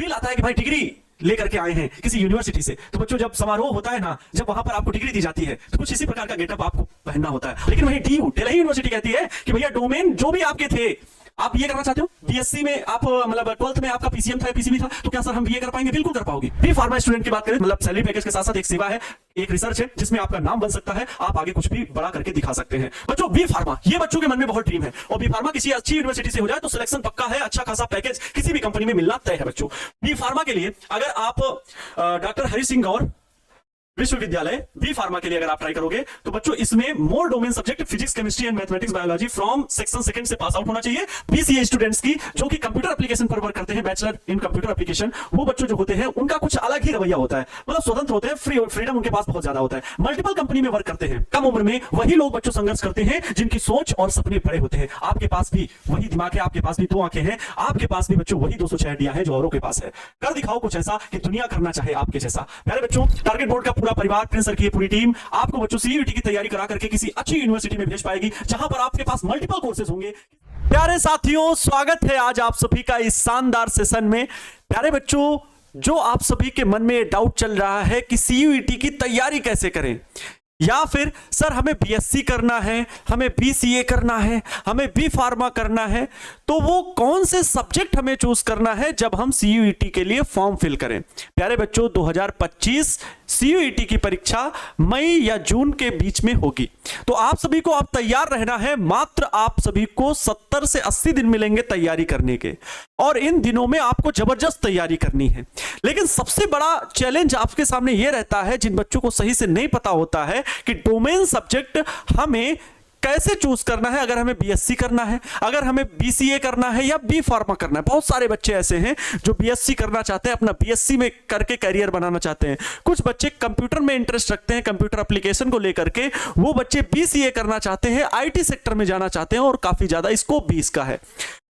Feel आता है कि भाई डिग्री लेकर के आए हैं किसी यूनिवर्सिटी से, तो बच्चों जब समारोह होता है ना, जब वहां पर आपको डिग्री दी जाती है तो कुछ इसी प्रकार का गेटअप आपको पहनना होता है। लेकिन वही दिल्ली यूनिवर्सिटी कहती है कि भैया डोमेन जो भी आपके थे, आप ये करना चाहते हो, बीएससी में आप मतलब 12th में आपका पीसीएम था, पीसीबी था, तो क्या सर हम बीए कर पाएंगे? बिल्कुल कर पाओगे। बी फार्मा स्टूडेंट की बात करें, मतलब सैलरी पैकेज के साथ साथ एक सेवा है, एक रिसर्च है जिसमें आपका नाम बन सकता है, आप आगे कुछ भी बड़ा करके दिखा सकते हैं। बच्चों बी फार्मा, ये बच्चों के मन में बहुत ड्रीम है, और बी फार्मा किसी अच्छी यूनिवर्सिटी से हो जाए तो सिलेक्शन पक्का है, अच्छा खासा पैकेज किसी भी कंपनी में मिलना तय है। बच्चों बी फार्मा के लिए अगर आप डॉक्टर हरि सिंह गौर विश्वविद्यालय बी फार्मा के लिए अगर आप ट्राई करोगे तो बच्चों इसमें more domain subject physics, chemistry and mathematics, biology from section second से पास आउट होना चाहिए। बीसीए स्टूडेंट्स की जो कि कंप्यूटर एप्लीकेशन पर वर्क करते हैं, बैचलर इन कंप्यूटर एप्लीकेशन, वो बच्चों जो होते हैं उनका कुछ अलग ही रवैया होता है, मतलब स्वतंत्र होते हैं, फ्रीडम उनके पास बहुत ज्यादा होता है, मल्टीपल कंपनी में वर्क करते हैं। कम उम्र में वही लोग बच्चों संघर्ष करते हैं जिनकी सोच और सपने बड़े होते हैं। आपके पास भी वही दिमाग है, आपके पास भी 2 आंखें हैं, आपके पास भी बच्चों वही 206 हड्डियां हैं जो औरों के पास है। कर दिखाओ कुछ ऐसा कि दुनिया करना चाहे आपके जैसा। प्यारे बच्चों, टारगेट बोर्ड का पूरा परिवार, प्रिंस सर की पूरी टीम आपको बच्चों सीयूईटी की तैयारी करा करके किसी अच्छी यूनिवर्सिटी में भेज पाएगी जहां पर आपके पास मल्टीपल कोर्सेज होंगे। प्यारे साथियों, स्वागत है आज आप सभी का इस शानदार सेशन में। प्यारे बच्चों, जो आप सभी के मन में डाउट चल रहा है कि सीयूईटी की तैयारी कैसे करें, या फिर सर हमें बीएससी करना है, हमें बीसीए करना है, हमें बी फार्मा करना है, तो वो कौन से सब्जेक्ट हमें चूज करना है जब हम सीयूईटी के लिए फॉर्म फिल करें। प्यारे बच्चों, 2025 सीयूईटी की परीक्षा मई या जून के बीच में होगी, तो आप सभी को अब तैयार रहना है। मात्र आप सभी को 70 से 80 दिन मिलेंगे तैयारी करने के, और इन दिनों में आपको जबरदस्त तैयारी करनी है। लेकिन सबसे बड़ा चैलेंज आपके सामने यह रहता है, जिन बच्चों को सही से नहीं पता होता है कि डोमेन सब्जेक्ट हमें कैसे चूज करना है, अगर हमें बीएससी करना है, अगर हमें बीसीए करना है या बी फार्मा करना है। बहुत सारे बच्चे ऐसे हैं जो बीएससी करना चाहते हैं, अपना बीएससी में करके करियर बनाना चाहते हैं। कुछ बच्चे कंप्यूटर में इंटरेस्ट रखते हैं, कंप्यूटर एप्लीकेशन को लेकर के, वो बच्चे बीसीए करना चाहते हैं, आईटी सेक्टर में जाना चाहते हैं और काफी ज्यादा स्कोप भी इसका है।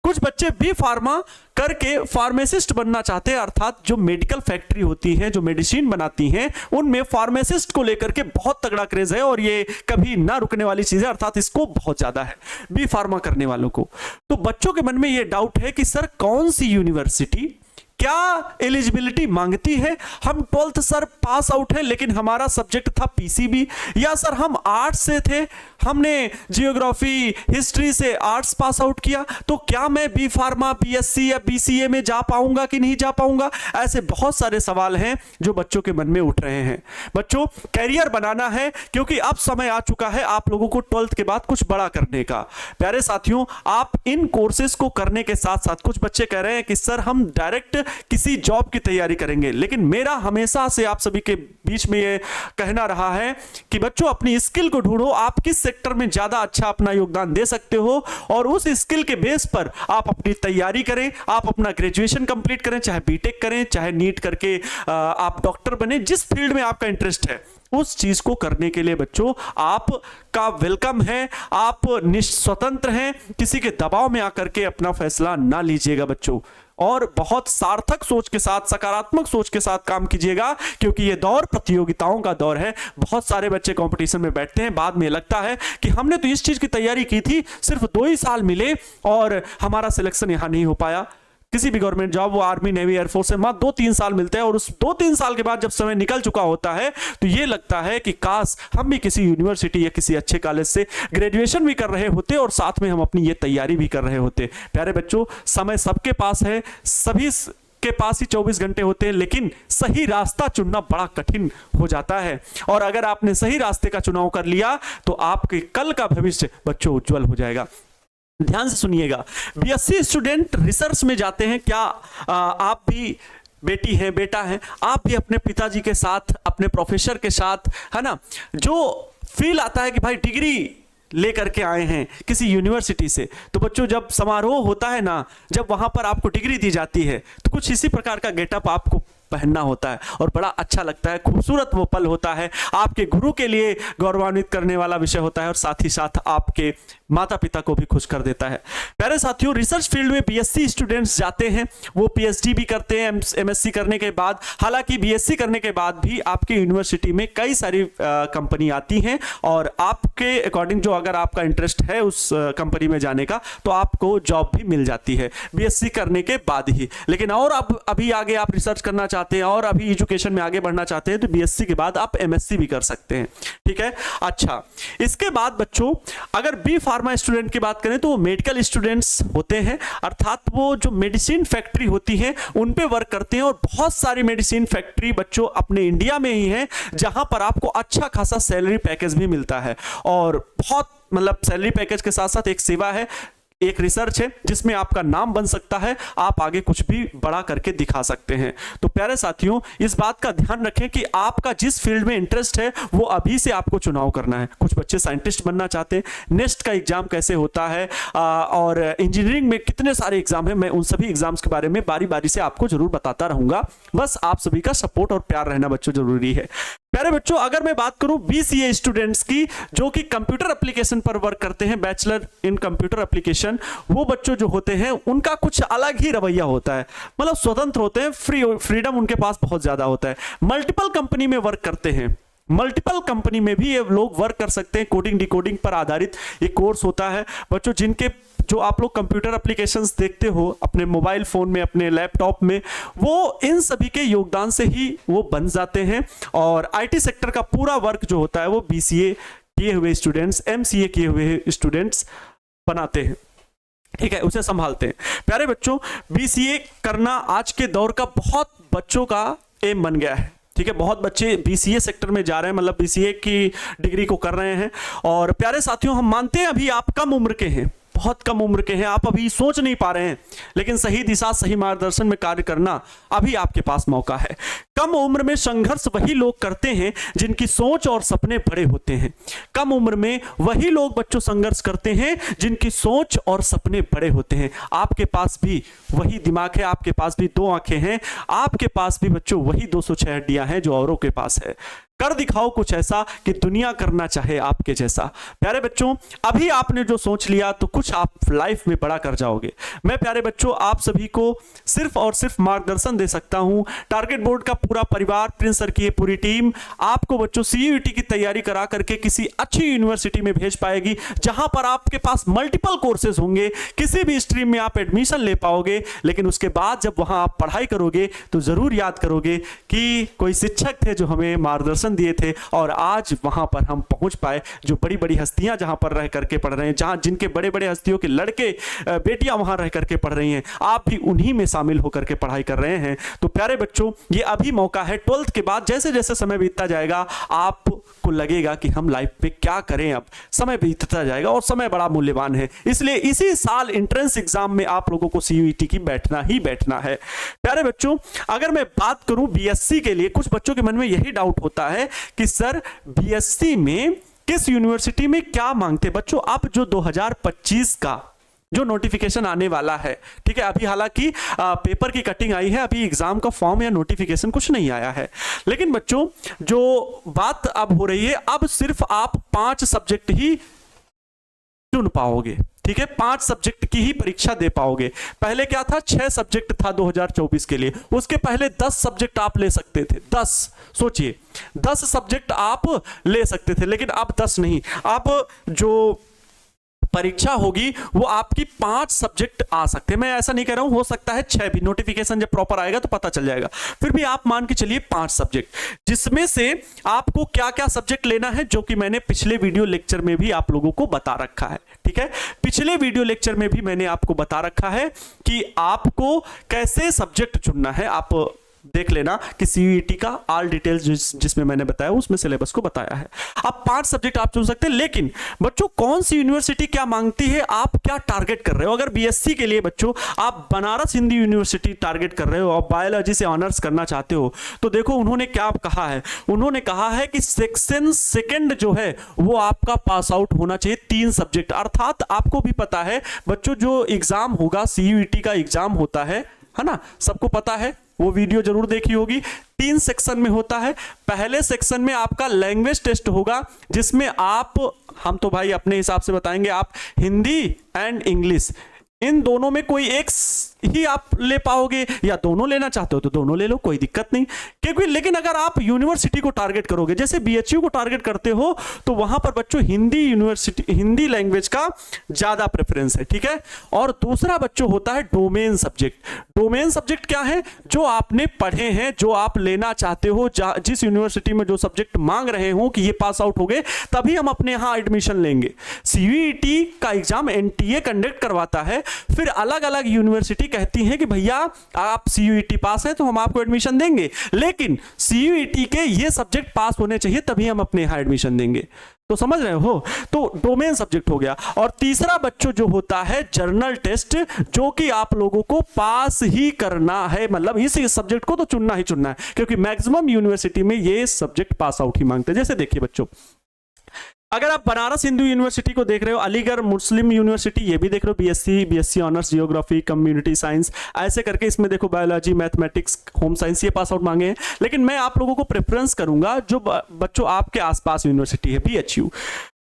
कुछ बच्चे बी फार्मा करके फार्मासिस्ट बनना चाहते हैं, अर्थात जो मेडिकल फैक्ट्री होती है, जो मेडिसिन बनाती हैं, उनमें फार्मासिस्ट को लेकर के बहुत तगड़ा क्रेज है और ये कभी ना रुकने वाली चीज है, अर्थात स्कोप बहुत ज्यादा है बी फार्मा करने वालों को। तो बच्चों के मन में ये डाउट है कि सर कौन सी यूनिवर्सिटी क्या एलिजिबिलिटी मांगती है। हम 12th सर पास आउट है लेकिन हमारा सब्जेक्ट था पीसीबी, या सर हम आर्ट्स से थे, हमने जियोग्राफी हिस्ट्री से आर्ट्स पास आउट किया, तो क्या मैं बी फार्मा, बीएससी या बीसीए में जा पाऊंगा कि नहीं जा पाऊंगा। ऐसे बहुत सारे सवाल हैं जो बच्चों के मन में उठ रहे हैं। बच्चों, कैरियर बनाना है क्योंकि अब समय आ चुका है आप लोगों को 12th के बाद कुछ बड़ा करने का। प्यारे साथियों, आप इन कोर्सेज को करने के साथ साथ, कुछ बच्चे कह रहे हैं कि सर हम डायरेक्ट किसी जॉब की तैयारी करेंगे, लेकिन मेरा हमेशा से आप सभी के बीच में यह कहना रहा है कि बच्चों अपनी स्किल को ढूंढो, आप किस सेक्टर में ज्यादा अच्छा अपना योगदान दे सकते हो और उस स्किल के बेस पर आप अपनी तैयारी करें, आप अपना ग्रेजुएशन कंप्लीट करें, चाहे बीटेक करें, चाहे नीट करके आप डॉक्टर बने, जिस फील्ड में आपका इंटरेस्ट है उस चीज को करने के लिए बच्चों आपका वेलकम है। आप स्वतंत्र हैं, किसी के दबाव में आकर के अपना फैसला ना लीजिएगा बच्चों, और बहुत सार्थक सोच के साथ, सकारात्मक सोच के साथ काम कीजिएगा, क्योंकि ये दौर प्रतियोगिताओं का दौर है। बहुत सारे बच्चे कंपटीशन में बैठते हैं, बाद में लगता है कि हमने तो इस चीज की तैयारी की थी, सिर्फ 2 ही साल मिले और हमारा सिलेक्शन यहां नहीं हो पाया। किसी भी गवर्नमेंट जॉब, वो आर्मी, नेवी, एयरफोर्स में 2-3 साल मिलते हैं, और उस 2-3 साल के बाद जब समय निकल चुका होता है तो ये लगता है कि काश हम भी किसी यूनिवर्सिटी या किसी अच्छे कॉलेज से ग्रेजुएशन भी कर रहे होते और साथ में हम अपनी ये तैयारी भी कर रहे होते। प्यारे बच्चों, समय सबके पास है, सभी के पास ही 24 घंटे होते हैं, लेकिन सही रास्ता चुनना बड़ा कठिन हो जाता है। और अगर आपने सही रास्ते का चुनाव कर लिया तो आपके कल का भविष्य बच्चों उज्जवल हो जाएगा। ध्यान से सुनिएगा, बीएससी स्टूडेंट रिसर्च में जाते हैं, क्या आप भी बेटी है, बेटा है, आप भी अपने पिताजी के साथ, अपने प्रोफेसर के साथ, है ना, जो फील आता है कि भाई डिग्री लेकर के आए हैं किसी यूनिवर्सिटी से, तो बच्चों जब समारोह होता है ना, जब वहां पर आपको डिग्री दी जाती है तो कुछ इसी प्रकार का गेटअप आपको पहनना होता है और बड़ा अच्छा लगता है, खूबसूरत वो पल होता है, आपके गुरु के लिए गौरवान्वित करने वाला विषय होता है और साथ ही साथ आपके माता पिता को भी खुश कर देता है। प्यारे साथियों, रिसर्च फील्ड में बीएससी स्टूडेंट्स जाते हैं, वो पीएचडी भी करते हैं एमएससी करने के बाद। हालांकि बीएससी करने के बाद भी आपकी यूनिवर्सिटी में कई सारी कंपनी आती हैं और आपके अकॉर्डिंग जो अगर आपका इंटरेस्ट है उस कंपनी में जाने का तो आपको जॉब भी मिल जाती है बीएससी करने के बाद ही। लेकिन और अब अभी आगे आप रिसर्च करना चाहते हैं और अभी एजुकेशन में आगे बढ़ना चाहते हैं तो बीएससी के बाद आप एमएससी भी कर सकते हैं, ठीक है। अच्छा, इसके बाद बच्चों अगर बी फार्मा स्टूडेंट की बात करें तो वो मेडिकल स्टूडेंट्स होते हैं, अर्थात वो जो मेडिसिन फैक्ट्री होती है उन पे वर्क करते हैं। और बहुत सारी मेडिसिन फैक्ट्री बच्चों अपने इंडिया में ही है जहां पर आपको अच्छा खासा सैलरी पैकेज भी मिलता है और बहुत मतलब सैलरी पैकेज के साथ साथ एक सेवा है, एक रिसर्च है जिसमें आपका नाम बन सकता है, आप आगे कुछ भी बड़ा करके दिखा सकते हैं। तो प्यारे साथियों, इस बात का ध्यान रखें कि आपका जिस फील्ड में इंटरेस्ट है वो अभी से आपको चुनाव करना है। कुछ बच्चे साइंटिस्ट बनना चाहते हैं, नेस्ट का एग्जाम कैसे होता है और इंजीनियरिंग में कितने सारे एग्जाम है, मैं उन सभी एग्जाम्स के बारे में बारी बारी से आपको जरूर बताता रहूंगा। बस आप सभी का सपोर्ट और प्यार रहना बच्चों जरूरी है। प्यारे बच्चों, अगर मैं बात करूं बीसीए स्टूडेंट्स की जो कि कंप्यूटर एप्लीकेशन पर वर्क करते हैं, बैचलर इन कंप्यूटर एप्लीकेशन, वो बच्चों जो होते हैं उनका कुछ अलग ही रवैया होता है, मतलब स्वतंत्र होते हैं, फ्रीडम उनके पास बहुत ज्यादा होता है। मल्टीपल कंपनी में वर्क करते हैं, मल्टीपल कंपनी में भी ये लोग वर्क कर सकते हैं। कोडिंग डिकोडिंग पर आधारित एक कोर्स होता है बच्चों, जिनके जो आप लोग कंप्यूटर एप्लीकेशंस देखते हो अपने मोबाइल फोन में, अपने लैपटॉप में, वो इन सभी के योगदान से ही वो बन जाते हैं। और आईटी सेक्टर का पूरा वर्क जो होता है वो बीसीए किए हुए स्टूडेंट्स, एमसीए किए हुए स्टूडेंट्स बनाते हैं, ठीक है, उसे संभालते हैं। प्यारे बच्चों, बीसीए करना आज के दौर का बहुत बच्चों का एम बन गया है, ठीक है। बहुत बच्चे बीसीए सेक्टर में जा रहे हैं, मतलब बीसीए की डिग्री को कर रहे हैं। और प्यारे साथियों, हम मानते हैं अभी आप कम उम्र के हैं, बहुत कम उम्र के हैं, आप अभी सोच नहीं पा रहे हैं, लेकिन सही दिशा सही मार्गदर्शन में कार्य करना अभी आपके पास मौका है। कम उम्र में संघर्ष वही लोग करते हैं जिनकी सोच और सपने बड़े होते हैं। कम उम्र में वही लोग बच्चों संघर्ष करते हैं जिनकी सोच और सपने बड़े होते हैं। आपके पास भी वही दिमाग है, आपके पास भी 2 आंखें हैं, आपके पास भी बच्चों वही 206 हड्डियां हैं जो औरों के पास है। कर दिखाओ कुछ ऐसा कि दुनिया करना चाहे आपके जैसा। प्यारे बच्चों, अभी आपने जो सोच लिया तो कुछ आप लाइफ में बड़ा कर जाओगे। मैं प्यारे बच्चों आप सभी को सिर्फ और सिर्फ मार्गदर्शन दे सकता हूं। टारगेट बोर्ड का पूरा परिवार, प्रिंस सर की ये पूरी टीम आपको बच्चों सीयूईटी की तैयारी करा करके किसी अच्छी यूनिवर्सिटी में भेज पाएगी जहां पर आपके पास मल्टीपल कोर्सेज होंगे, किसी भी स्ट्रीम में आप एडमिशन ले पाओगे। लेकिन उसके बाद जब वहां आप पढ़ाई करोगे तो जरूर याद करोगे कि कोई शिक्षक थे जो हमें मार्गदर्शन दिए थे और आज वहां पर हम पहुंच पाए। जो बड़ी बड़ी हस्तियां जहां पर रह करके पढ़ रहे हैं, जहां जिनके बड़े बड़े हस्तियों के लड़के बेटियां वहां रह करके पढ़ रही हैं, आप भी उन्हीं में शामिल होकर के पढ़ाई कर रहे हैं। तो प्यारे बच्चों, ये अभी मौका है। 12th के बाद जैसे जैसे समय बीतता जाएगा आपको लगेगा कि हम लाइफ पे क्या करें, अब समय बीतता जाएगा और समय बड़ा मूल्यवान है। इसलिए इसी साल एंट्रेंस एग्जाम में आप लोगों को सीयूईटी की बैठना ही बैठना है। प्यारे बच्चों, अगर मैं बात करूं बीएससी के लिए, कुछ बच्चों के मन में यही डाउट होता है कि सर बीएससी में किस यूनिवर्सिटी में क्या मांगते। बच्चों, अब जो 2025 का जो नोटिफिकेशन आने वाला है, ठीक है, अभी हालांकि पेपर की कटिंग आई है, अभी एग्जाम का फॉर्म या नोटिफिकेशन कुछ नहीं आया है। लेकिन बच्चों, जो बात अब हो रही है, अब सिर्फ आप 5 सब्जेक्ट ही चुन पाओगे, ठीक है, 5 सब्जेक्ट की ही परीक्षा दे पाओगे। पहले क्या था, 6 सब्जेक्ट था 2024 के लिए, उसके पहले 10 सब्जेक्ट आप ले सकते थे। 10 सोचिए, 10 सब्जेक्ट आप ले सकते थे, लेकिन अब 10 नहीं। अब जो परीक्षा होगी वो आपकी 5 सब्जेक्ट आ सकते हैं। मैं ऐसा नहीं कह रहा हूं, हो सकता है 6 भी, नोटिफिकेशन जब प्रॉपर आएगा तो पता चल जाएगा। फिर भी आप मान के चलिए 5 सब्जेक्ट, जिसमें से आपको क्या क्या सब्जेक्ट लेना है जो कि मैंने पिछले वीडियो लेक्चर में भी आप लोगों को बता रखा है, ठीक है। पिछले वीडियो लेक्चर में भी मैंने आपको बता रखा है कि आपको कैसे सब्जेक्ट चुनना है। आप देख लेना कि सीयूईटी का ऑल डिटेल्स जिसमें मैंने बताया उसमें सिलेबस को बताया है। अब 5 सब्जेक्ट आप चुन सकते हैं, लेकिन बच्चों कौन सी यूनिवर्सिटी क्या मांगती है, आप क्या टारगेट कर रहे हो। अगर बीएससी के लिए बच्चों आप बनारस हिंदी यूनिवर्सिटी टारगेट कर रहे हो और बायोलॉजी से ऑनर्स करना चाहते हो, तो देखो उन्होंने क्या कहा है। उन्होंने कहा है कि सेक्शन 2 जो है वो आपका पास आउट होना चाहिए 3 सब्जेक्ट। अर्थात आपको भी पता है बच्चों, जो एग्जाम होगा सीयूईटी का एग्जाम होता है है ना, सबको पता है, वो वीडियो जरूर देखी होगी। 3 सेक्शन में होता है। पहले सेक्शन में आपका लैंग्वेज टेस्ट होगा, जिसमें आप, हम तो भाई अपने हिसाब से बताएंगे, आप हिंदी एंड इंग्लिश इन दोनों में कोई एक ही आप ले पाओगे, या दोनों लेना चाहते हो तो दोनों ले लो, कोई दिक्कत नहीं। क्योंकि लेकिन अगर आप यूनिवर्सिटी को टारगेट करोगे, जैसे बीएचयू को टारगेट करते हो, तो वहां पर बच्चों हिंदी यूनिवर्सिटी, हिंदी लैंग्वेज का ज्यादा प्रेफरेंस है, ठीक है। और दूसरा बच्चों होता है डोमेन सब्जेक्ट। डोमेन सब्जेक्ट क्या है? जो आपने पढ़े हैं, जो आप लेना चाहते हो, जिस यूनिवर्सिटी में जो सब्जेक्ट मांग रहे हो कि ये पास आउट हो गए तभी हम अपने यहां एडमिशन लेंगे। सीयूईटी का एग्जाम एनटीए कंडक्ट करवाता है, फिर अलग अलग यूनिवर्सिटी कहती हैं कि भैया आप सीयूईटी पास है तो हम आपको एडमिशन देंगे, लेकिन सीयूईटी के ये सब्जेक्ट पास होने चाहिए तभी हम अपने यहां एडमिशन देंगे। तो समझ रहे हो, तो डोमेन सब्जेक्ट हो गया। और तीसरा बच्चों जो होता है जर्नल टेस्ट, जो कि आप लोगों को पास ही करना है, मतलब इस सब्जेक्ट को तो चुनना ही चुनना है, क्योंकि मैक्सिमम यूनिवर्सिटी में ये सब्जेक्ट पास आउट ही मांगते हैं। जैसे देखिए बच्चों, अगर आप बनारस हिंदू यूनिवर्सिटी को देख रहे हो, अलीगढ़ मुस्लिम यूनिवर्सिटी ये भी देख रहे हो, BSc honours geography, community science, ऐसे करके इसमें देखो बायोलॉजी, मैथमेटिक्स, होम साइंस, ये पास आउट मांगे हैं। लेकिन मैं आप लोगों को प्रेफरेंस करूंगा जो बच्चों आपके आसपास यूनिवर्सिटी है, बीएचयू।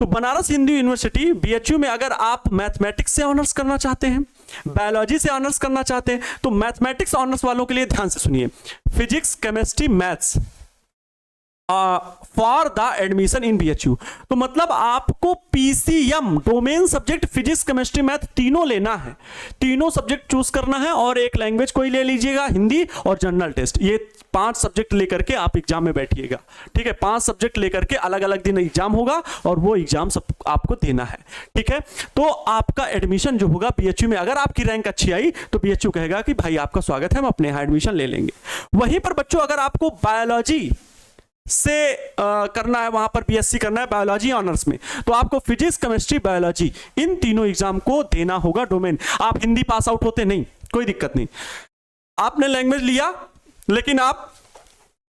तो बनारस हिंदू यूनिवर्सिटी बीएचयू में अगर आप मैथमेटिक्स से ऑनर्स करना चाहते हैं, बायोलॉजी से ऑनर्स करना चाहते हैं, तो मैथमेटिक्स ऑनर्स वालों के लिए ध्यान से सुनिए, physics, chemistry, maths for the admission in BHU. तो मतलब आपको PCM domain subject physics, chemistry, math तीनों लेना है, तीनों सब्जेक्ट चूज करना है, और एक लैंग्वेज कोई ले लीजिएगा, हिंदी, और जनरल टेस्ट। ये 5 सब्जेक्ट लेकर के आप एग्जाम में बैठिएगा, ठीक है। 5 सब्जेक्ट लेकर के अलग अलग दिन एग्जाम होगा, और वो एग्जाम सब आपको देना है, ठीक है। तो आपका एडमिशन जो होगा बीएचयू में, अगर आपकी रैंक अच्छी आई तो बीएचयू कहेगा कि भाई आपका स्वागत है, हम अपने यहां एडमिशन ले लेंगे। वहीं पर बच्चों अगर आपको बायोलॉजी से करना है, वहां पर बीएससी करना है बायोलॉजी ऑनर्स में, तो आपको फिजिक्स, केमिस्ट्री, बायोलॉजी इन तीनों एग्जाम को देना होगा डोमेन। आप हिंदी पास आउट होते नहीं, कोई दिक्कत नहीं, आपने लैंग्वेज लिया, लेकिन आप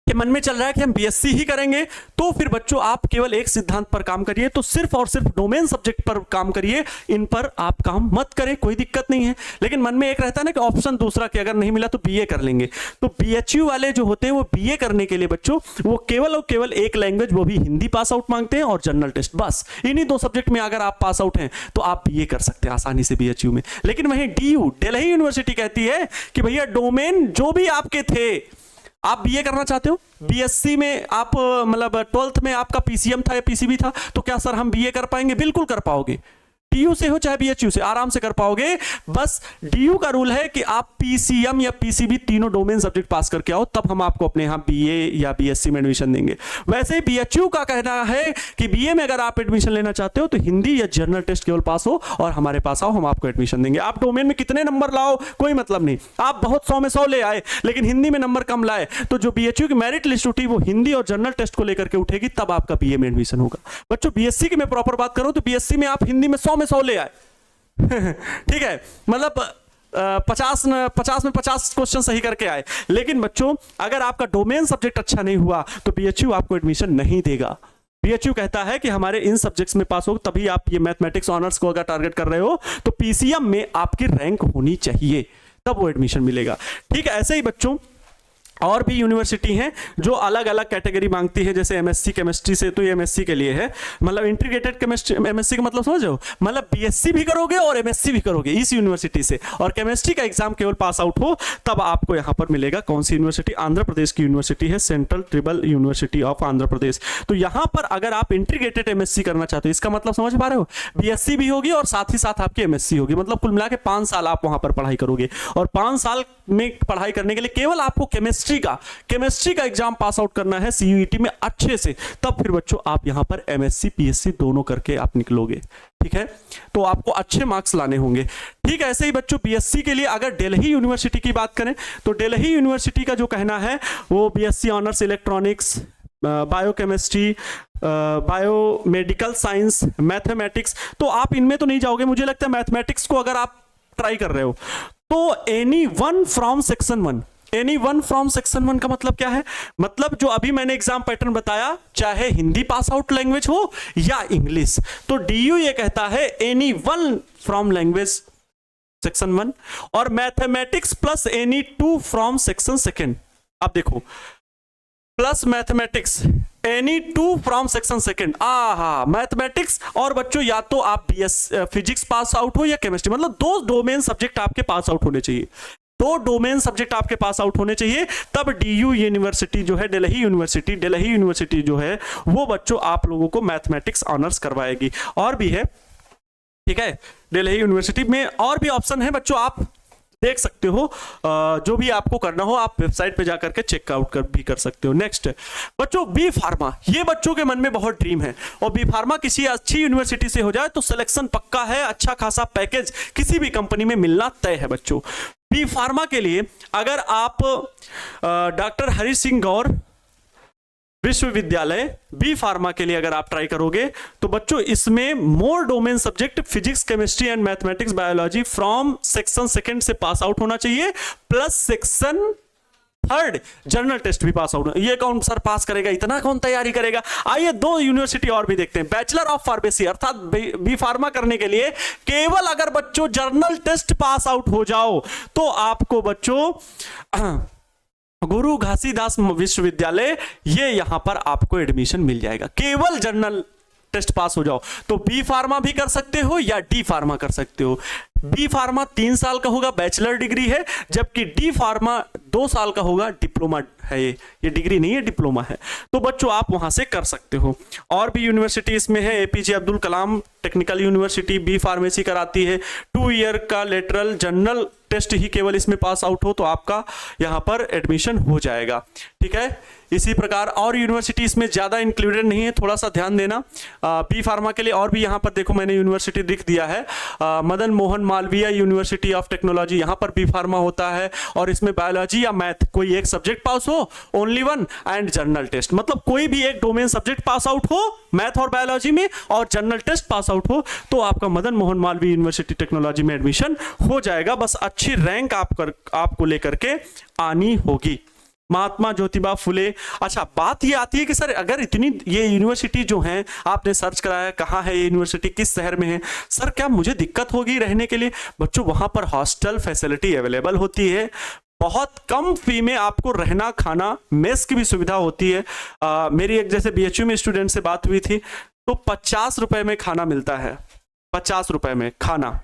के मन में चल रहा है कि हम बीएससी ही करेंगे, तो फिर बच्चों आप केवल एक सिद्धांत पर काम करिए, तो सिर्फ और सिर्फ डोमेन सब्जेक्ट पर काम करिए, इन पर आप काम मत करें, कोई दिक्कत नहीं है। लेकिन मन में एक रहता है ना कि ऑप्शन दूसरा कि अगर नहीं मिला तो बीए कर लेंगे। तो बीएचयू वाले जो होते हैं वो बीए करने के लिए बच्चों वो केवल और केवल एक लैंग्वेज, वो भी हिंदी पास आउट मांगते हैं, और जनरल टेस्ट, बस इन्हीं 2 सब्जेक्ट में अगर आप पास आउट हैं तो आप बीए कर सकते हैं आसानी से बीएचयू में। लेकिन वहीं डीयू, दिल्ली यूनिवर्सिटी कहती है कि भैया डोमेन जो भी आपके थे, आप बीए करना चाहते हो, बीएससी में आप मतलब 12th में आपका पीसीएम था या पीसीबी था, तो क्या सर हम बीए कर पाएंगे? बिल्कुल कर पाओगे, डीयू से हो चाहे बीएचयू से, आराम से कर पाओगे। बस डीयू का रूल है कि आप पीसीएम या पीसीबी तीनों डोमेन सब्जेक्ट पास करके आओ, तब हम आपको अपने यहां बीए या बीएससी में एडमिशन देंगे। वैसे ही बीएचयू का कहना है कि बीए में अगर आप एडमिशन लेना चाहते हो तो हिंदी या जनरल टेस्ट केवल पास हो और हमारे पास आओ, हम आपको एडमिशन देंगे। आप डोमेन में कितने नंबर लाओ कोई मतलब नहीं, आप बहुत 100 में 100 ले आए लेकिन हिंदी में नंबर कम लाए, तो जो बीएचयू की मेरिट लिस्ट उठी वो हिंदी और जनरल टेस्ट को लेकर के उठेगी, तब आपका बीए में एडमिशन होगा। बच्चों बीएससी की मैं प्रॉपर बात करूं तो बीएससी में आप हिंदी में 100 में 100 ले आए ठीक है, मतलब 50 में 50 क्वेश्चन सही करके आए। लेकिन बच्चों अगर आपका डोमेन सब्जेक्ट अच्छा नहीं हुआ तो बीएचयू आपको एडमिशन नहीं देगा। बीएचयू कहता है कि हमारे इन सब्जेक्ट्स में पास हो, तभी आप ये मैथमेटिक्स ऑनर्स को अगर टारगेट कर रहे हो तो पीसीएम में आपकी रैंक होनी चाहिए, तब वो एडमिशन मिलेगा। ठीक है, ऐसे ही बच्चों और भी यूनिवर्सिटी हैं जो अलग अलग कैटेगरी मांगती है, जैसे एमएससी केमिस्ट्री से, तो ये एमएससी के लिए है, मतलब इंटीग्रेटेड केमिस्ट्री। एमएससी का मतलब समझ लो, मतलब बीएससी भी करोगे और एमएससी भी करोगे इस यूनिवर्सिटी से, और केमिस्ट्री का एग्जाम केवल पास आउट हो तब आपको यहां पर मिलेगा। कौन सी यूनिवर्सिटी? आंध्र प्रदेश की यूनिवर्सिटी है, central ट्रिबल university of Andhra Pradesh. तो यहां पर अगर आप इंटीग्रेटेड एमएससी करना चाहते हो, इसका मतलब समझ पा रहे हो, बीएससी भी होगी और साथ ही साथ आपकी एमएससी होगी, मतलब कुल मिला के 5 साल आप वहां पर पढ़ाई करोगे, और 5 साल में पढ़ाई करने के लिए केवल आपको केमिस्ट्री का एग्जाम पास आउट करना है सीयूईटी में अच्छे से, तब फिर बच्चों आप यहां पर एमएससी पीएससी दोनों करके आप निकलोगे। ठीक है, तो आपको अच्छे मार्क्स लाने होंगे। ठीक है, ऐसे ही बच्चों बीएससी के लिए अगर दिल्ली यूनिवर्सिटी की बात करें तो दिल्ली यूनिवर्सिटी का जो कहना है वो BSc honours electronics, biochemistry, biomedical science, mathematics, तो आप इनमें तो नहीं जाओगे। मुझे लगता है मैथमेटिक्स को अगर आप ट्राई कर रहे हो तो any one from section 1, any one from section 1 का मतलब क्या है? मतलब जो अभी मैंने एग्जाम पैटर्न बताया, चाहे हिंदी पास आउट लैंग्वेज हो या इंग्लिश, तो डीयू ये कहता है any one from language section 1 और mathematics plus any 2 from section 2। अब देखो, plus mathematics any 2 from section 2। Mathematics और बच्चों या तो आप बीएस फिजिक्स पास आउट हो या केमिस्ट्री, मतलब 2 डोमेन सब्जेक्ट आपके पास आउट होने चाहिए। 2 डोमेन सब्जेक्ट आपके पास आउट होने चाहिए, तब डीयू यूनिवर्सिटी जो है, दिल्ली यूनिवर्सिटी जो है वो बच्चों आप लोगों को मैथमेटिक्स ऑनर्स करवाएगी। और भी है, ठीक है, दिल्ली यूनिवर्सिटी में और भी ऑप्शन है बच्चों, आप देख सकते हो। जो भी आपको करना हो आप वेबसाइट पे जाकर के चेकआउट भी कर सकते हो। नेक्स्ट बच्चों, बी फार्मा, ये बच्चों के मन में बहुत ड्रीम है, और बी फार्मा किसी अच्छी यूनिवर्सिटी से हो जाए तो सिलेक्शन पक्का है, अच्छा खासा पैकेज किसी भी कंपनी में मिलना तय है बच्चों। बी फार्मा के लिए अगर आप डॉक्टर हरि सिंह गौर विश्वविद्यालय बी फार्मा के लिए अगर आप ट्राई करोगे तो बच्चों इसमें more domain subject physics, chemistry and mathematics, biology from section 2 से पास आउट होना चाहिए, प्लस सेक्शन 3 जनरल टेस्ट भी पास आउट। ये कौन सर पास करेगा, इतना कौन तैयारी करेगा? आइए 2 यूनिवर्सिटी और भी देखते हैं। बैचलर ऑफ फार्मेसी अर्थात बी फार्मा करने के लिए केवल अगर बच्चों जनरल टेस्ट पास आउट हो जाओ तो आपको बच्चों गुरु घासीदास विश्वविद्यालय, ये यहां पर आपको एडमिशन मिल जाएगा। केवल जनरल टेस्ट पास हो जाओ तो बी फार्मा भी कर सकते हो या डी फार्मा कर सकते हो। बी फार्मा 3 साल का होगा, बैचलर डिग्री है, जबकि डी फार्मा 2 साल का होगा, डिप्लोमा है। ये डिग्री नहीं है, डिप्लोमा है। तो बच्चों आप वहां से कर सकते हो। और भी यूनिवर्सिटी इसमें है, APJ Abdul Kalam technical university B pharmacy कराती है। 2 ईयर का लेटरल जनरल टेस्ट ही केवल इसमें पास आउट हो तो आपका यहाँ पर एडमिशन हो जाएगा, ठीक है। इसी प्रकार और यूनिवर्सिटी इसमें ज्यादा इंक्लूडेड नहीं है, थोड़ा सा ध्यान देना। बी फार्मा के लिए और भी यहाँ पर देखो मैंने यूनिवर्सिटी लिख दिया है, Madan Mohan Malviya university of technology, यहाँ पर बी फार्मा होता है और इसमें बायोलॉजी या मैथ कोई एक सब्जेक्ट पास हो, ओनली 1 एंड जनरल टेस्ट, मतलब कोई भी एक डोमेन सब्जेक्ट पास आउट हो मैथ और बायोलॉजी में और जनरल टेस्ट पास आउट हो तो आपका मदन मोहन मालवीय यूनिवर्सिटी टेक्नोलॉजी में एडमिशन हो जाएगा। बस अच्छी रैंक आपको लेकर के आनी होगी। महात्मा ज्योतिबा फुले, अच्छा बात ये आती है कि सर अगर इतनी ये यूनिवर्सिटी जो है आपने सर्च कराया कहाँ है ये यूनिवर्सिटी, किस शहर में है, सर क्या मुझे दिक्कत होगी रहने के लिए? बच्चों वहां पर हॉस्टल फैसिलिटी अवेलेबल होती है, बहुत कम फी में आपको रहना खाना मेस की भी सुविधा होती है। मेरी एक जैसे बीएचयू में स्टूडेंट से बात हुई थी तो 50 रुपए में खाना मिलता है, 50 रुपए में खाना,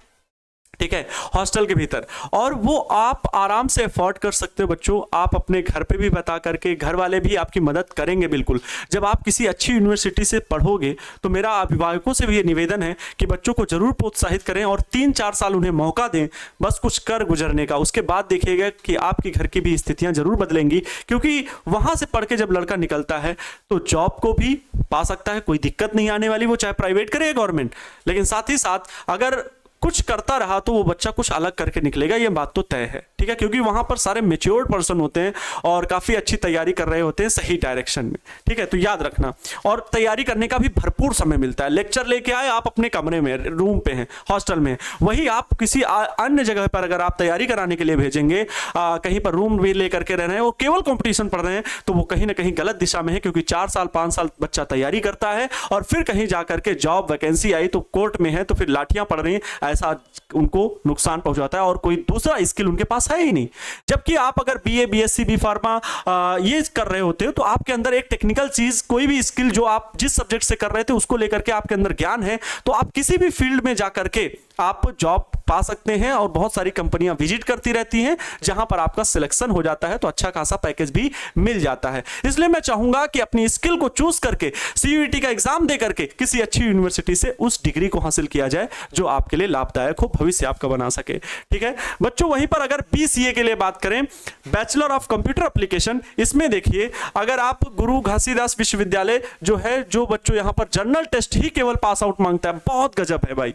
ठीक है, हॉस्टल के भीतर, और वो आप आराम से अफोर्ड कर सकते हो बच्चों। आप अपने घर पे भी बता करके, घर वाले भी आपकी मदद करेंगे बिल्कुल। जब आप किसी अच्छी यूनिवर्सिटी से पढ़ोगे तो मेरा अभिभावकों से भी ये निवेदन है कि बच्चों को जरूर प्रोत्साहित करें और 3-4 साल उन्हें मौका दें बस कुछ कर गुजरने का। उसके बाद देखिएगा कि आपके घर की भी स्थितियां जरूर बदलेंगी, क्योंकि वहां से पढ़ के जब लड़का निकलता है तो जॉब को भी पा सकता है, कोई दिक्कत नहीं आने वाली, वो चाहे प्राइवेट करे या गवर्नमेंट। लेकिन साथ ही साथ अगर कुछ करता रहा तो वो बच्चा कुछ अलग करके निकलेगा, ये बात तो तय है, ठीक है, क्योंकि वहां पर सारे मैच्योर्ड पर्सन होते हैं और काफी अच्छी तैयारी कर रहे होते हैं सही डायरेक्शन में, ठीक है। तो याद रखना, और तैयारी करने का भी भरपूर समय मिलता है। लेक्चर लेके आए आप अपने कमरे में, रूम पे हैं, हॉस्टल में, वही आप किसी अन्य जगह पर अगर आप तैयारी कराने के लिए भेजेंगे, कहीं पर रूम भी लेकर के रह रहे हैं, वो केवल कॉम्पिटिशन पढ़ रहे हैं, तो वो कहीं ना कहीं गलत दिशा में है, क्योंकि 4 साल 5 साल बच्चा तैयारी करता है और फिर कहीं जाकर के जॉब वैकेंसी आई तो कोर्ट में है तो फिर लाठियां पड़ रही हैं, ऐसा उनको नुकसान पहुंचाता है और कोई दूसरा स्किल उनके पास है ही नहीं। जबकि आप अगर बीए, बीएससी, बी फार्मा ये कर रहे होते हो तो आपके अंदर एक टेक्निकल चीज, कोई भी स्किल जो आप जिस सब्जेक्ट से कर रहे थे उसको लेकर के आपके अंदर ज्ञान है, तो आप किसी भी फील्ड में जाकर के आप जॉब पा सकते हैं और बहुत सारी कंपनियां विजिट करती रहती हैं जहां पर आपका सिलेक्शन हो जाता है तो अच्छा खासा पैकेज भी मिल जाता है। इसलिए मैं चाहूंगा कि अपनी स्किल को चूज करके सीयूईटी का एग्जाम दे करके किसी अच्छी यूनिवर्सिटी से उस डिग्री को हासिल किया जाए जो आपके लिए लाभदायक हो, भविष्य आपका बना सके, ठीक है बच्चों। वहीं पर अगर बीसीए के लिए बात करें, बैचलर ऑफ कंप्यूटर एप्लीकेशन, इसमें देखिए अगर आप गुरु घासीदास विश्वविद्यालय जो है, जो बच्चों यहां पर जनरल टेस्ट ही केवल पास आउट मांगता है, बहुत गजब है भाई।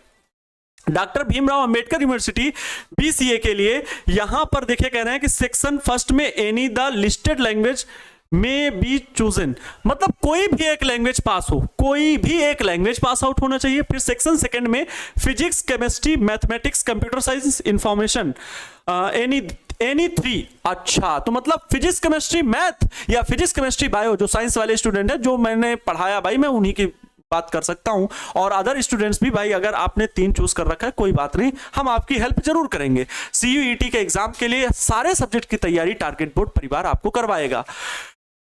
Doctor Bhimrao Ambedkar university BCA के लिए यहां पर देखिए कह रहे हैं कि सेक्शन 1 में एनी द लिस्टेड लैंग्वेज में बी चूजन, मतलब कोई भी एक लैंग्वेज पास हो, कोई भी एक लैंग्वेज पास आउट होना चाहिए। फिर सेक्शन 2 में physics, chemistry, mathematics, computer science, information, any 3। अच्छा, तो मतलब फिजिक्स, केमिस्ट्री, मैथ या फिजिक्स, केमिस्ट्री, बायो, जो साइंस वाले स्टूडेंट है जो मैंने पढ़ाया भाई, मैं उन्हीं की बात कर सकता हूं। और अदर स्टूडेंट्स भी भाई, अगर आपने 3 चूज कर रखा है कोई बात नहीं, हम आपकी हेल्प जरूर करेंगे। CUET के एग्जाम के लिए सारे सब्जेक्ट की तैयारी टारगेट बोर्ड परिवार आपको करवाएगा।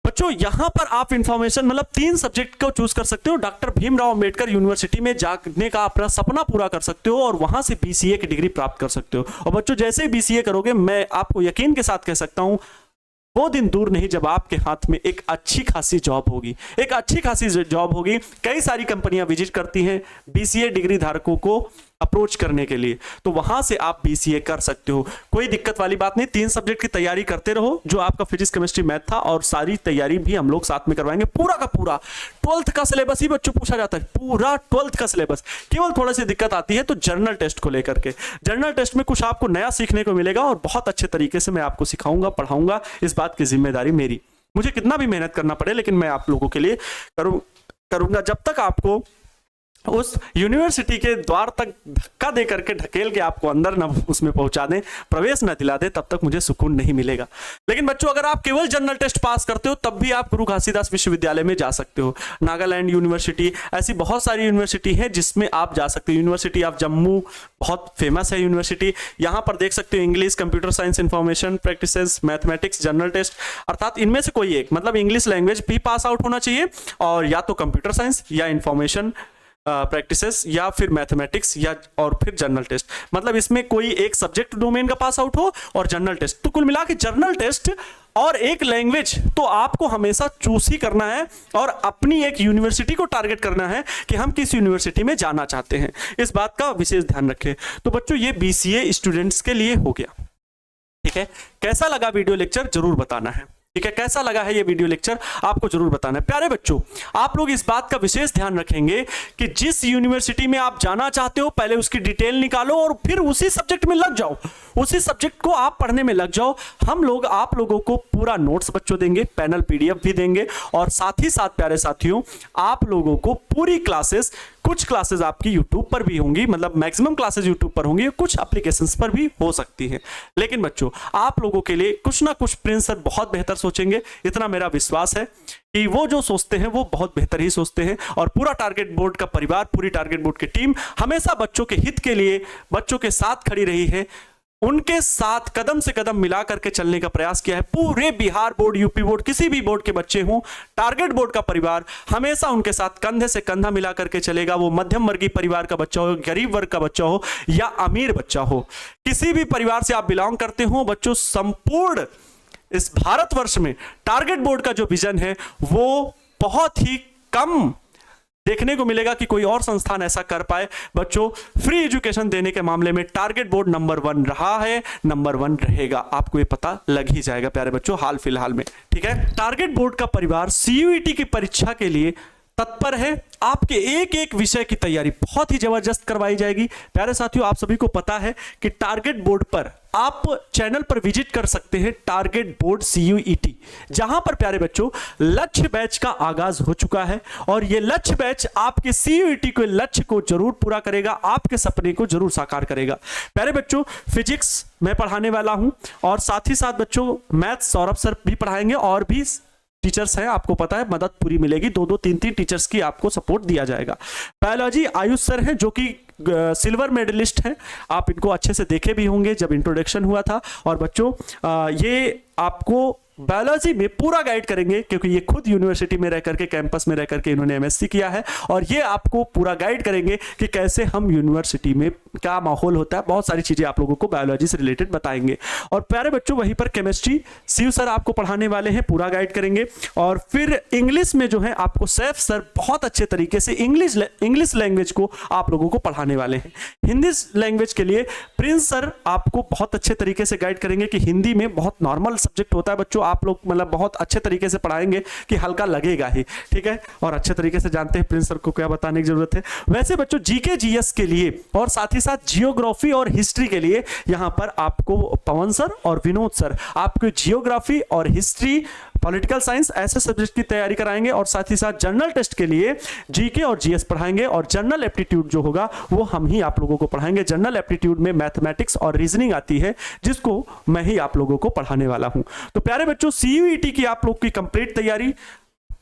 बच्चों यहां पर आप इंफॉर्मेशन मतलब 3 सब्जेक्ट को चूज कर सकते हो। डॉक्टर भीमराव अंबेडकर यूनिवर्सिटी में जाने का अपना सपना पूरा कर सकते हो और वहां से BCA की डिग्री प्राप्त कर सकते हो। और बच्चों जैसे ही BCA करोगे, मैं आपको यकीन के साथ कह सकता हूं वो दिन दूर नहीं जब आपके हाथ में एक अच्छी खासी जॉब होगी, एक अच्छी खासी जॉब होगी। कई सारी कंपनियां विजिट करती हैं BCA डिग्री धारकों को अप्रोच करने के लिए, तो वहां से आप BCA कर सकते हो, कोई दिक्कत वाली बात नहीं। 3 सब्जेक्ट की तैयारी करते रहो, जो आपका फिजिक्स केमिस्ट्री मैथ था, और सारी तैयारी भी हम लोग साथ में करवाएंगे। पूरा का पूरा 12th का सिलेबस ही बच्चों पूछा जाता है, पूरा 12th का सिलेबस। केवल थोड़ी सी दिक्कत आती है तो जर्नल टेस्ट को लेकर के। जर्नल टेस्ट में कुछ आपको नया सीखने को मिलेगा और बहुत अच्छे तरीके से मैं आपको सिखाऊंगा, पढ़ाऊंगा। इस बात की जिम्मेदारी मेरी, मुझे कितना भी मेहनत करना पड़े, लेकिन मैं आप लोगों के लिए करूंगा। जब तक आपको उस यूनिवर्सिटी के द्वार तक धक्का दे करके ढकेल के आपको अंदर ना उसमें पहुंचा दें, प्रवेश ना दिला दे, तब तक मुझे सुकून नहीं मिलेगा। लेकिन बच्चों अगर आप केवल जनरल टेस्ट पास करते हो तब भी आप गुरु घासीदास विश्वविद्यालय में जा सकते हो। नागालैंड यूनिवर्सिटी, ऐसी बहुत सारी यूनिवर्सिटी है जिसमें आप जा सकते हो। यूनिवर्सिटी ऑफ जम्मू बहुत फेमस है यूनिवर्सिटी। यहाँ पर देख सकते हो English, computer science, information practices, mathematics, general test, अर्थात इनमें से कोई एक, मतलब इंग्लिश लैंग्वेज भी पास आउट होना चाहिए, और या तो कंप्यूटर साइंस या इंफॉर्मेशन प्रैक्टिसेस या फिर मैथमेटिक्स या और फिर जनरल टेस्ट, मतलब इसमें कोई एक सब्जेक्ट डोमेन का पास आउट हो और जनरल टेस्ट। तो कुल मिला के जनरल टेस्ट और एक लैंग्वेज तो आपको हमेशा चूज ही करना है, और अपनी एक यूनिवर्सिटी को टारगेट करना है कि हम किस यूनिवर्सिटी में जाना चाहते हैं। इस बात का विशेष ध्यान रखें। तो बच्चों ये BCA स्टूडेंट्स के लिए हो गया, ठीक है। कैसा लगा वीडियो लेक्चर जरूर बताना है, ठीक है। कैसा लगा है ये वीडियो लेक्चर आपको जरूर बताना है। प्यारे बच्चों आप लोग इस बात का विशेष ध्यान रखेंगे कि जिस यूनिवर्सिटी में आप जाना चाहते हो पहले उसकी डिटेल निकालो और फिर उसी सब्जेक्ट में लग जाओ, उसी सब्जेक्ट को आप पढ़ने में लग जाओ। हम लोग आप लोगों को पूरा नोट्स बच्चों देंगे, पैनल PDF भी देंगे, और साथ ही साथ प्यारे साथियों आप लोगों को पूरी क्लासेस, कुछ क्लासेस आपकी YouTube पर भी होंगी, मतलब मैक्सिमम क्लासेस YouTube पर होंगी, कुछ एप्लीकेशंस पर भी हो सकती हैं। लेकिन बच्चों आप लोगों के लिए कुछ ना कुछ प्रिंस सर बहुत बेहतर सोचेंगे, इतना मेरा विश्वास है कि वो जो सोचते हैं वो बहुत बेहतर ही सोचते हैं। और पूरा टारगेट बोर्ड का परिवार, पूरी टारगेट बोर्ड की टीम हमेशा बच्चों के हित के लिए बच्चों के साथ खड़ी रही है, उनके साथ कदम से कदम मिला करके चलने का प्रयास किया है। पूरे बिहार बोर्ड, यूपी बोर्ड, किसी भी बोर्ड के बच्चे हों, टारगेट बोर्ड का परिवार हमेशा उनके साथ कंधे से कंधा मिला करके चलेगा। वो मध्यम वर्गीय परिवार का बच्चा हो, गरीब वर्ग का बच्चा हो या अमीर बच्चा हो, किसी भी परिवार से आप बिलोंग करते हो बच्चों, संपूर्ण इस भारतवर्ष में टारगेट बोर्ड का जो विजन है वो बहुत ही कम देखने को मिलेगा कि कोई और संस्थान ऐसा कर पाए। बच्चों फ्री एजुकेशन देने के मामले में टारगेट बोर्ड नंबर 1 रहा है, नंबर 1 रहेगा, आपको ये पता लग ही जाएगा प्यारे बच्चों हाल फिलहाल में, ठीक है। टारगेट बोर्ड का परिवार CUET की परीक्षा के लिए तत्पर है। आपके एक एक विषय की तैयारी बहुत ही जबरदस्त करवाई जाएगी। प्यारे साथियों आप सभी को पता है कि टारगेट बोर्ड पर आप चैनल पर विजिट कर सकते हैं, टारगेट बोर्ड CUET, जहां पर प्यारे बच्चों लक्ष्य बैच का आगाज हो चुका है, और यह लक्ष्य बैच आपके CUET के लक्ष्य को जरूर पूरा करेगा, आपके सपने को जरूर साकार करेगा। प्यारे बच्चों फिजिक्स मैं पढ़ाने वाला हूं, और साथ ही साथ बच्चों मैथ्स सौरभ सर भी पढ़ाएंगे, और भी टीचर्स हैं, आपको पता है मदद पूरी मिलेगी, 2-2 3-3 टीचर्स की आपको सपोर्ट दिया जाएगा। बायोलॉजी आयुष सर हैं जो कि सिल्वर मेडलिस्ट हैं, आप इनको अच्छे से देखे भी होंगे जब इंट्रोडक्शन हुआ था। और बच्चों ये आपको बायोलॉजी में पूरा गाइड करेंगे, क्योंकि ये खुद यूनिवर्सिटी में रह करके, कैंपस में रह करके इन्होंने MSc किया है, और ये आपको पूरा गाइड करेंगे कि कैसे हम यूनिवर्सिटी में क्या माहौल होता है, बहुत सारी चीजें आप लोगों को बायोलॉजी से रिलेटेड बताएंगे। और प्यारे बच्चों वहीं पर केमिस्ट्री शिव सर आपको पढ़ाने वाले हैं, पूरा गाइड करेंगे। और फिर इंग्लिश में जो है आपको सैफ सर बहुत अच्छे तरीके से इंग्लिश लैंग्वेज को आप लोगों को पढ़ाने वाले हैं। हिंदी लैंग्वेज के लिए प्रिंस सर आपको बहुत अच्छे तरीके से गाइड करेंगे कि हिंदी में बहुत नॉर्मल सब्जेक्ट होता है बच्चों, आप लोग मतलब बहुत अच्छे तरीके से पढ़ाएंगे कि हल्का लगेगा ही, ठीक है। और अच्छे तरीके से जानते हैं प्रिंस सर को क्या बताने की जरूरत है। वैसे बच्चों GK GS के लिए और साथ ही साथ जियोग्राफी और हिस्ट्री के लिए यहां पर आपको पवन सर और विनोद सर आपको जियोग्राफी और हिस्ट्री, पॉलिटिकल साइंस ऐसे सब्जेक्ट की तैयारी कराएंगे, और साथ ही साथ जनरल टेस्ट के लिए GK और GS पढ़ाएंगे, और जनरल एप्टीट्यूड जो होगा वो हम ही आप लोगों को पढ़ाएंगे। जनरल एप्टीट्यूड में मैथमेटिक्स और रीजनिंग आती है, जिसको मैं ही आप लोगों को पढ़ाने वाला हूं। तो प्यारे बच्चों CUET की आप लोग की कंप्लीट तैयारी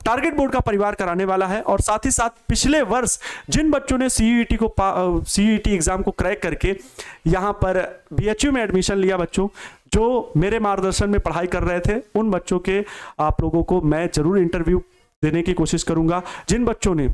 टारगेट बोर्ड का परिवार कराने वाला है। और साथ ही साथ पिछले वर्ष जिन बच्चों ने सीयूईटी एग्जाम को क्रैक करके यहाँ पर बीएचयू में एडमिशन लिया, बच्चों जो मेरे मार्गदर्शन में पढ़ाई कर रहे थे, उन बच्चों के आप लोगों को मैं जरूर इंटरव्यू देने की कोशिश करूंगा। जिन बच्चों ने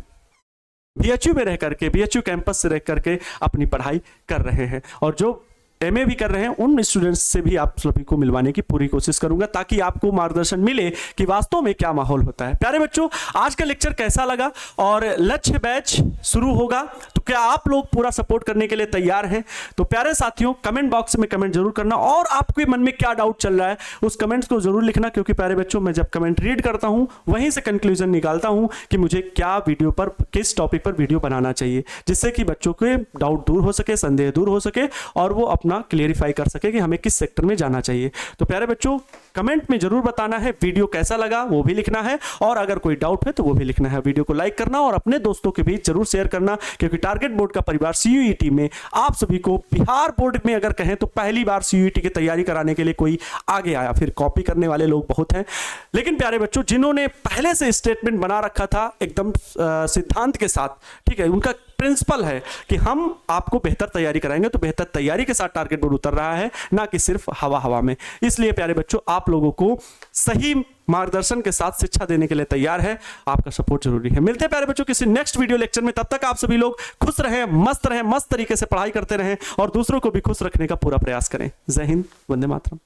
बीएचयू में रह करके, बीएचयू कैंपस से रह करके अपनी पढ़ाई कर रहे हैं और जो एमए भी कर रहे हैं, उन स्टूडेंट्स से भी आप सभी को मिलवाने की पूरी कोशिश करूंगा ताकि आपको मार्गदर्शन मिले कि वास्तव में क्या माहौल होता है। प्यारे बच्चों, आज का लेक्चर कैसा लगा? और लक्ष्य बैच शुरू होगा, तो क्या आप लोग पूरा सपोर्ट करने के लिए तैयार हैं? तो प्यारे साथियों, कमेंट बॉक्स में कमेंट जरूर करना और आपके मन में क्या डाउट चल रहा है उस कमेंट्स को जरूर लिखना, क्योंकि प्यारे बच्चों मैं जब कमेंट रीड करता हूं वहीं से कंक्लूजन निकालता हूं कि मुझे क्या वीडियो पर, किस टॉपिक पर वीडियो बनाना चाहिए, जिससे कि बच्चों के डाउट दूर हो सके, संदेह दूर हो सके और वो अपना क्लियरिफाई कर सके कि हमें किस सेक्टर में जाना चाहिए। तो प्यारे बच्चों, कमेंट में जरूर बताना है वीडियो कैसा लगा, वो भी लिखना है और अगर कोई डाउट है तो वो भी लिखना है। वीडियो को लाइक करना और अपने दोस्तों के बीच जरूर शेयर करना, क्योंकि टारगेट बोर्ड का परिवार सीयूईटी में आप सभी को, बिहार बोर्ड में अगर कहें तो पहली बार सीयूईटी की तैयारी कराने के लिए कोई आगे आया। फिर कॉपी करने वाले लोग बहुत हैं, लेकिन प्यारे बच्चों जिन्होंने पहले से स्टेटमेंट बना रखा था एकदम सिद्धांत के साथ, ठीक है, उनका प्रिंसिपल है कि हम आपको बेहतर तैयारी कराएंगे, तो बेहतर तैयारी के साथ टारगेट बोर्ड उतर रहा है, ना कि सिर्फ हवा हवा में। इसलिए प्यारे बच्चों, आप लोगों को सही मार्गदर्शन के साथ शिक्षा देने के लिए तैयार है, आपका सपोर्ट जरूरी है। मिलते हैं प्यारे बच्चों किसी नेक्स्ट वीडियो लेक्चर में, तब तक आप सभी लोग खुश रहें, मस्त तरीके से पढ़ाई करते रहें और दूसरों को भी खुश रखने का पूरा प्रयास करें। जय हिंद, वंदे मातरम।